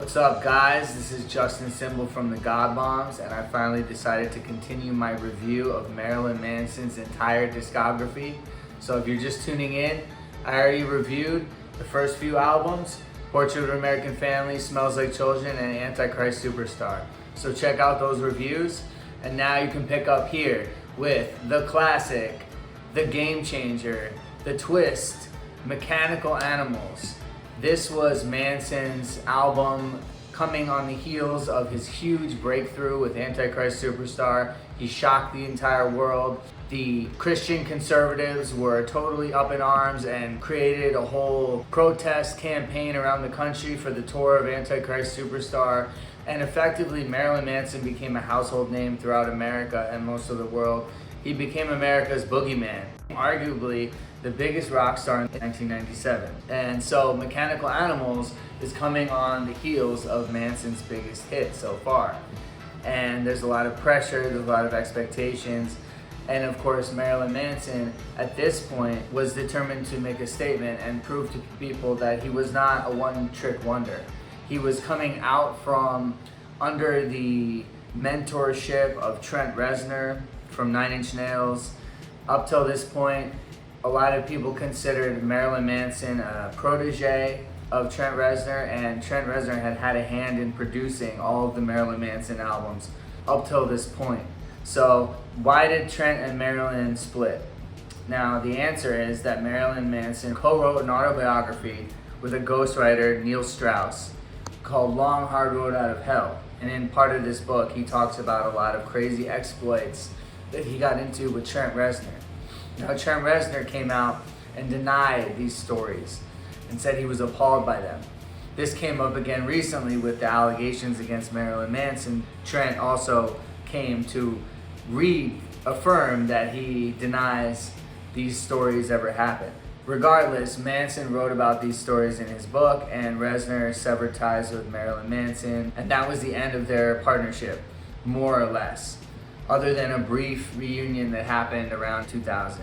What's up, guys? This is Justin Symbol from the God Bombs, and I finally decided to continue my review of Marilyn Manson's entire discography. So if you're just tuning in, I already reviewed the first few albums, Portrait of an American Family, Smells Like Children, and Antichrist Superstar. So check out those reviews, and now you can pick up here with the classic, the game changer, the twist, Mechanical Animals. This was Manson's album coming on the heels of his huge breakthrough with Antichrist Superstar. He shocked the entire world. The Christian conservatives were totally up in arms and created a whole protest campaign around the country for the tour of Antichrist Superstar. And effectively, Marilyn Manson became a household name throughout America and most of the world. He became America's boogeyman, arguably the biggest rock star in 1997. And so Mechanical Animals is coming on the heels of Manson's biggest hit so far. And there's a lot of pressure, there's a lot of expectations. And of course, Marilyn Manson at this point was determined to make a statement and prove to people that he was not a one-trick wonder. He was coming out from under the mentorship of Trent Reznor from 9 Inch Nails. Up till this point, a lot of people considered Marilyn Manson a protege of Trent Reznor, and Trent Reznor had had a hand in producing all of the Marilyn Manson albums up till this point. So why did Trent and Marilyn split? Now the answer is that Marilyn Manson co-wrote an autobiography with a ghostwriter, Neil Strauss, called Long Hard Road Out of Hell. And in part of this book, he talks about a lot of crazy exploits that he got into with Trent Reznor. Now, Trent Reznor came out and denied these stories and said he was appalled by them. This came up again recently with the allegations against Marilyn Manson. Trent also came to reaffirm that he denies these stories ever happened. Regardless, Manson wrote about these stories in his book, and Reznor severed ties with Marilyn Manson, and that was the end of their partnership, more or less, other than a brief reunion that happened around 2000.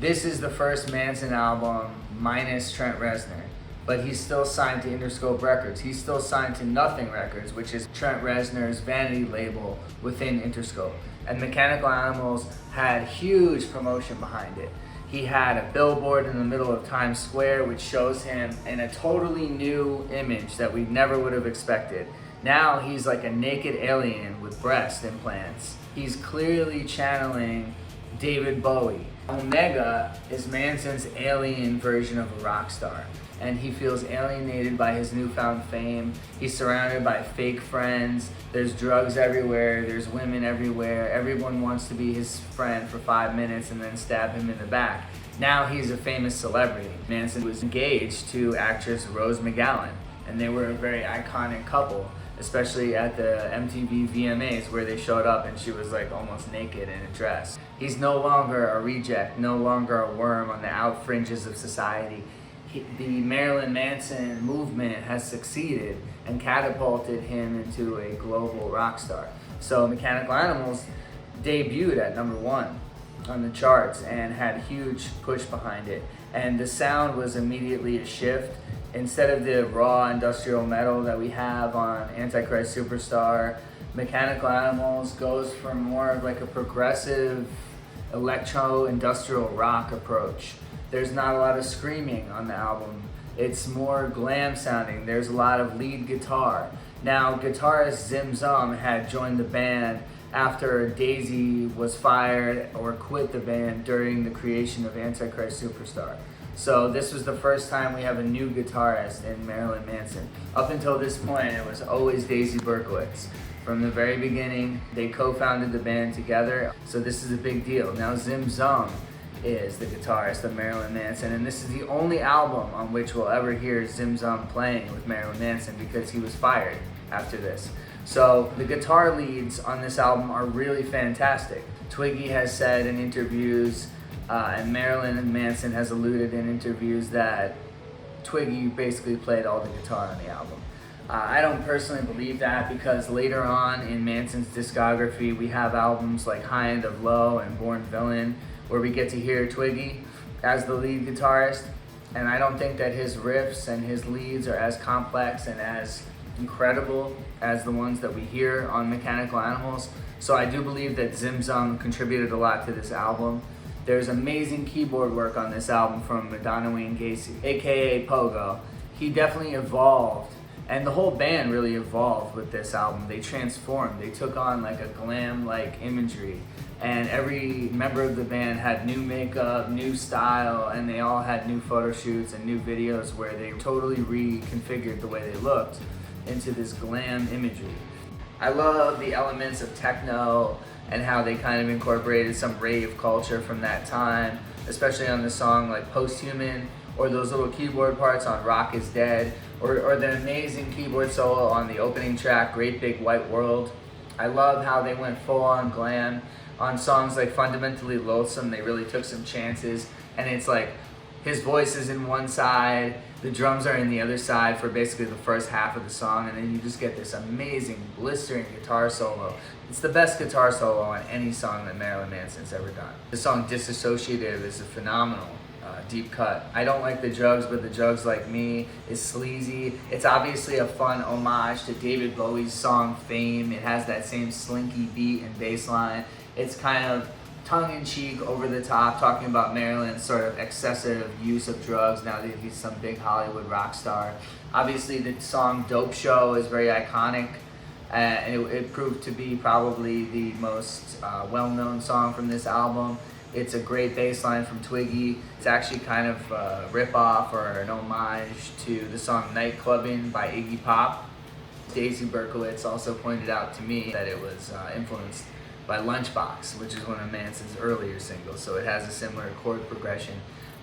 This is the first Manson album minus Trent Reznor, but he's still signed to Interscope Records. He's still signed to Nothing Records, which is Trent Reznor's vanity label within Interscope. And Mechanical Animals had huge promotion behind it. He had a billboard in the middle of Times Square, which shows him in a totally new image that we never would have expected. Now he's like a naked alien with breast implants. He's clearly channeling David Bowie. Omega is Manson's alien version of a rock star, and he feels alienated by his newfound fame. He's surrounded by fake friends. There's drugs everywhere. There's women everywhere. Everyone wants to be his friend for 5 minutes and then stab him in the back. Now he's a famous celebrity. Manson was engaged to actress Rose McGowan, and they were a very iconic couple, especially at the MTV VMAs where they showed up and she was like almost naked in a dress. He's no longer a reject, no longer a worm on the out fringes of society. The Marilyn Manson movement has succeeded and catapulted him into a global rock star. So Mechanical Animals debuted at #1 on the charts and had a huge push behind it. And the sound was immediately a shift. Instead of the raw industrial metal that we have on Antichrist Superstar, Mechanical Animals goes for more of like a progressive electro-industrial rock approach. There's not a lot of screaming on the album. It's more glam sounding. There's a lot of lead guitar. Now, guitarist Zim Zum had joined the band after Daisy was fired or quit the band during the creation of Antichrist Superstar. So this was the first time we have a new guitarist in Marilyn Manson. Up until this point, it was always Daisy Berkowitz. From the very beginning, they co-founded the band together, so this is a big deal. Now Zim Zum is the guitarist of Marilyn Manson, and this is the only album on which we'll ever hear Zim Zum playing with Marilyn Manson because he was fired after this. So the guitar leads on this album are really fantastic. Twiggy has said in interviews, and Marilyn Manson has alluded in interviews that Twiggy basically played all the guitar on the album. I don't personally believe that because later on in Manson's discography, we have albums like High End of Low and Born Villain, where we get to hear Twiggy as the lead guitarist. And I don't think that his riffs and his leads are as complex and as incredible as the ones that we hear on Mechanical Animals. So I do believe that Zim Zum contributed a lot to this album. There's amazing keyboard work on this album from Madonna Wayne Gacy, aka Pogo. He definitely evolved, and the whole band really evolved with this album. They transformed, they took on like a glam-like imagery, and every member of the band had new makeup, new style, and they all had new photo shoots and new videos where they totally reconfigured the way they looked into this glam imagery. I love the elements of techno and how they kind of incorporated some rave culture from that time, especially on the song like Posthuman, or those little keyboard parts on Rock is Dead, or the amazing keyboard solo on the opening track, Great Big White World. I love how they went full on glam. On songs like Fundamentally Loathsome, they really took some chances, and it's like his voice is in one side, the drums are in the other side for basically the first half of the song, and then you just get this amazing, blistering guitar solo. It's the best guitar solo on any song that Marilyn Manson's ever done. The song Disassociative is a phenomenal deep cut. I don't like the Jugs, but the Jugs Like Me is sleazy. It's obviously a fun homage to David Bowie's song Fame. It has that same slinky beat and bass line. It's kind of tongue-in-cheek, over the top, talking about Marilyn's sort of excessive use of drugs now that he's some big Hollywood rock star. Obviously the song Dope Show is very iconic. It proved to be probably the most well-known song from this album. It's a great bass line from Twiggy. It's actually kind of a rip-off or an homage to the song Nightclubbing by Iggy Pop. Daisy Berkowitz also pointed out to me that it was influenced by Lunchbox, which is one of Manson's earlier singles, so it has a similar chord progression.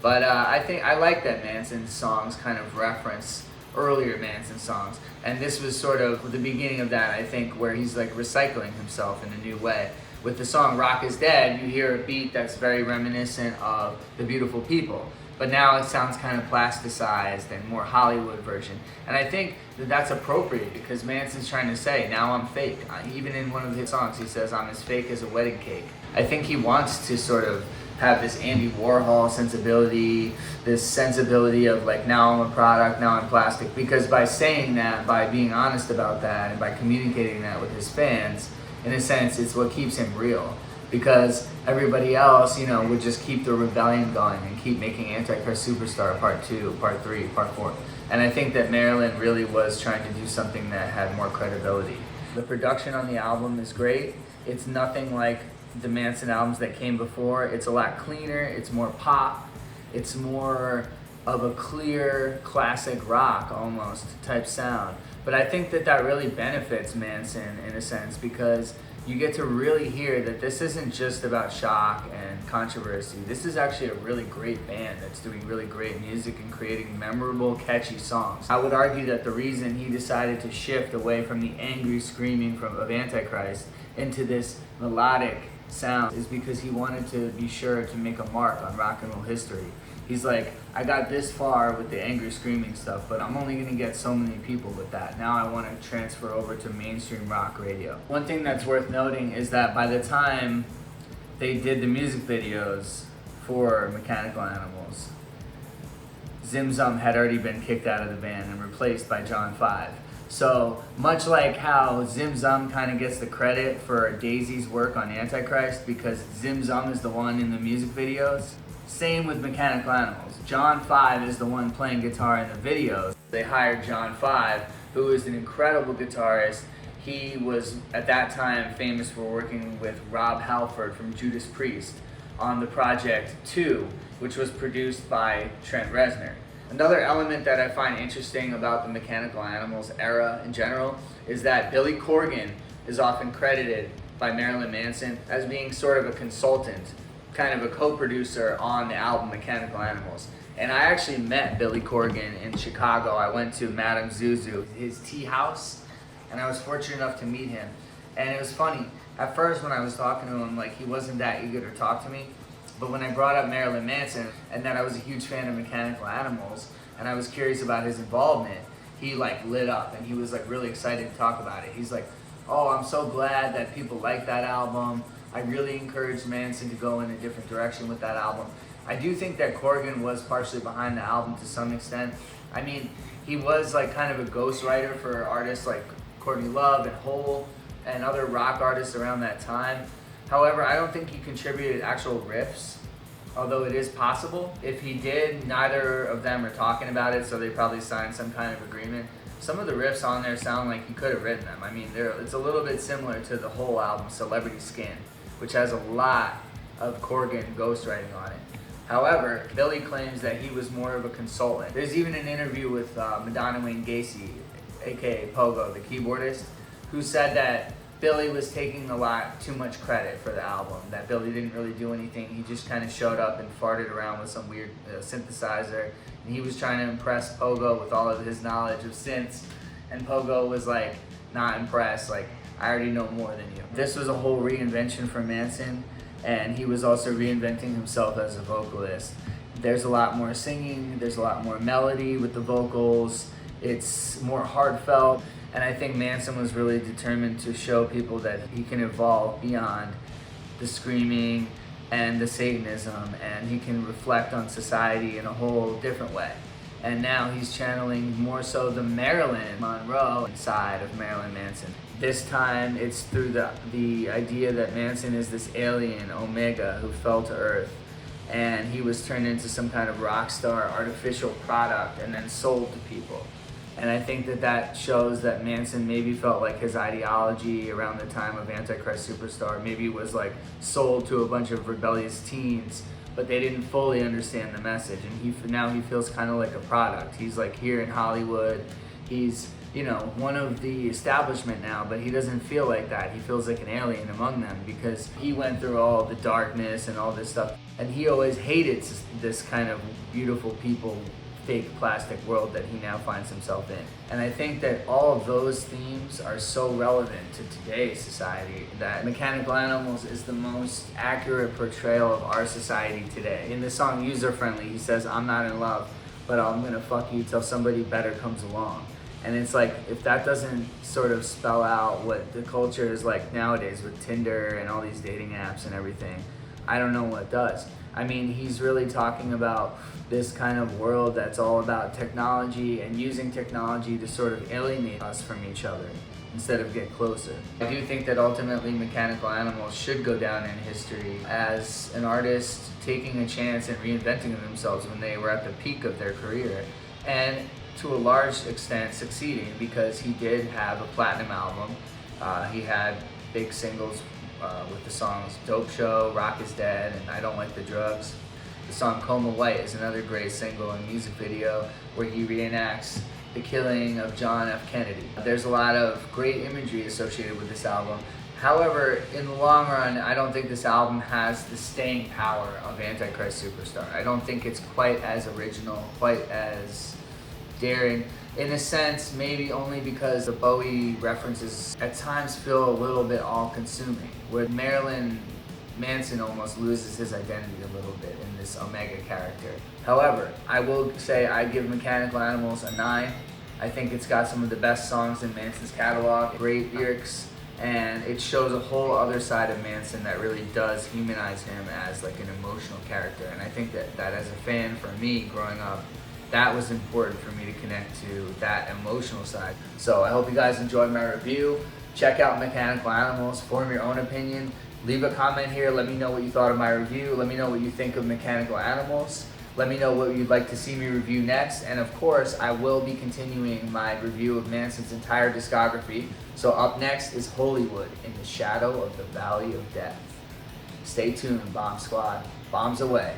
But I think I like that Manson's songs kind of reference earlier Manson songs, and this was sort of the beginning of that, I think, where he's like recycling himself in a new way. With the song Rock is Dead, you hear a beat that's very reminiscent of The Beautiful People, but now it sounds kind of plasticized and more Hollywood version. And I think that that's appropriate because Manson's trying to say, now I'm fake. Even in one of his songs, he says, I'm as fake as a wedding cake. I think he wants to sort of have this Andy Warhol sensibility, this sensibility of like, now I'm a product, now I'm plastic. Because by saying that, by being honest about that, and by communicating that with his fans, in a sense, it's what keeps him real. Because everybody else, would just keep the rebellion going and keep making Antichrist Superstar Part 2, Part 3, Part 4. And I think that Marilyn really was trying to do something that had more credibility. The production on the album is great. It's nothing like the Manson albums that came before. It's a lot cleaner, it's more pop, it's more of a clear, classic rock almost type sound. But I think that that really benefits Manson in a sense because you get to really hear that this isn't just about shock and controversy. This is actually a really great band that's doing really great music and creating memorable, catchy songs. I would argue that the reason he decided to shift away from the angry screaming of Antichrist into this melodic sound is because he wanted to be sure to make a mark on rock and roll history. He's like, I got this far with the angry screaming stuff, but I'm only gonna get so many people with that. Now I wanna transfer over to mainstream rock radio. One thing that's worth noting is that by the time they did the music videos for Mechanical Animals, Zim Zum had already been kicked out of the band and replaced by John 5. So much like how Zim Zum kind of gets the credit for Daisy's work on Antichrist because Zim Zum is the one in the music videos, same with Mechanical Animals. John 5 is the one playing guitar in the videos. They hired John 5, who is an incredible guitarist. He was, at that time, famous for working with Rob Halford from Judas Priest on the project 2, which was produced by Trent Reznor. Another element that I find interesting about the Mechanical Animals era in general is that Billy Corgan is often credited by Marilyn Manson as being sort of a consultant, kind of a co-producer on the album Mechanical Animals. And I actually met Billy Corgan in Chicago. I went to Madame Zuzu, his tea house, and I was fortunate enough to meet him. And it was funny, at first when I was talking to him, like he wasn't that eager to talk to me. But when I brought up Marilyn Manson and that I was a huge fan of Mechanical Animals and I was curious about his involvement, he like lit up and he was like really excited to talk about it. He's like, oh, I'm so glad that people like that album. I really encouraged Manson to go in a different direction with that album. I do think that Corgan was partially behind the album to some extent. I mean, He was like kind of a ghostwriter for artists like Courtney Love and Hole and other rock artists around that time. However, I don't think he contributed actual riffs, although it is possible. If he did, neither of them are talking about it, so they probably signed some kind of agreement. Some of the riffs on there sound like he could have written them. I mean, it's a little bit similar to the whole album, Celebrity Skin, which has a lot of Corgan ghostwriting on it. However, Billy claims that he was more of a consultant. There's even an interview with Madonna Wayne Gacy, aka Pogo, the keyboardist, who said that Billy was taking a lot too much credit for the album, that Billy didn't really do anything. He just kind of showed up and farted around with some weird synthesizer, and he was trying to impress Pogo with all of his knowledge of synths, and Pogo was like, not impressed, like, I already know more than you. This was a whole reinvention for Manson, and he was also reinventing himself as a vocalist. There's a lot more singing, there's a lot more melody with the vocals, it's more heartfelt. And I think Manson was really determined to show people that he can evolve beyond the screaming and the Satanism, and he can reflect on society in a whole different way. And now he's channeling more so the Marilyn Monroe side of Marilyn Manson. This time it's through the idea that Manson is this alien, Omega, who fell to Earth, and he was turned into some kind of rock star artificial product and then sold to people. And I think that shows that Manson maybe felt like his ideology around the time of Antichrist Superstar maybe was like sold to a bunch of rebellious teens, but they didn't fully understand the message. And now he feels kind of like a product. He's like here in Hollywood. He's, you know, one of the establishment now, but he doesn't feel like that. He feels like an alien among them because he went through all the darkness and all this stuff. And he always hated this kind of beautiful people, fake plastic world that he now finds himself in. And I think that all of those themes are so relevant to today's society that Mechanical Animals is the most accurate portrayal of our society today. In the song User Friendly, he says, I'm not in love, but I'm gonna fuck you till somebody better comes along. And it's like, if that doesn't sort of spell out what the culture is like nowadays with Tinder and all these dating apps and everything, I don't know what does. I mean, he's really talking about this kind of world that's all about technology and using technology to sort of alienate us from each other instead of get closer. I do think that ultimately Mechanical Animals should go down in history as an artist taking a chance and reinventing themselves when they were at the peak of their career, and to a large extent succeeding because he did have a platinum album. He had big singles with the songs Dope Show, Rock is Dead, and I Don't Like the Drugs. The song Coma White is another great single and music video where he reenacts the killing of John F. Kennedy. There's a lot of great imagery associated with this album. However, in the long run, I don't think this album has the staying power of Antichrist Superstar. I don't think it's quite as original, quite as daring. In a sense, maybe only because the Bowie references at times feel a little bit all-consuming, where Marilyn Manson almost loses his identity a little bit in this Omega character. However, I will say I give Mechanical Animals a 9. I think it's got some of the best songs in Manson's catalog, great lyrics, and it shows a whole other side of Manson that really does humanize him as like an emotional character. And I think that as a fan, for me growing up, that was important for me to connect to that emotional side. So I hope you guys enjoyed my review. Check out Mechanical Animals, form your own opinion. Leave a comment here, let me know what you thought of my review. Let me know what you think of Mechanical Animals. Let me know what you'd like to see me review next. And of course, I will be continuing my review of Manson's entire discography. So up next is Hollywood in the Shadow of the Valley of Death. Stay tuned, Bomb Squad. Bombs away.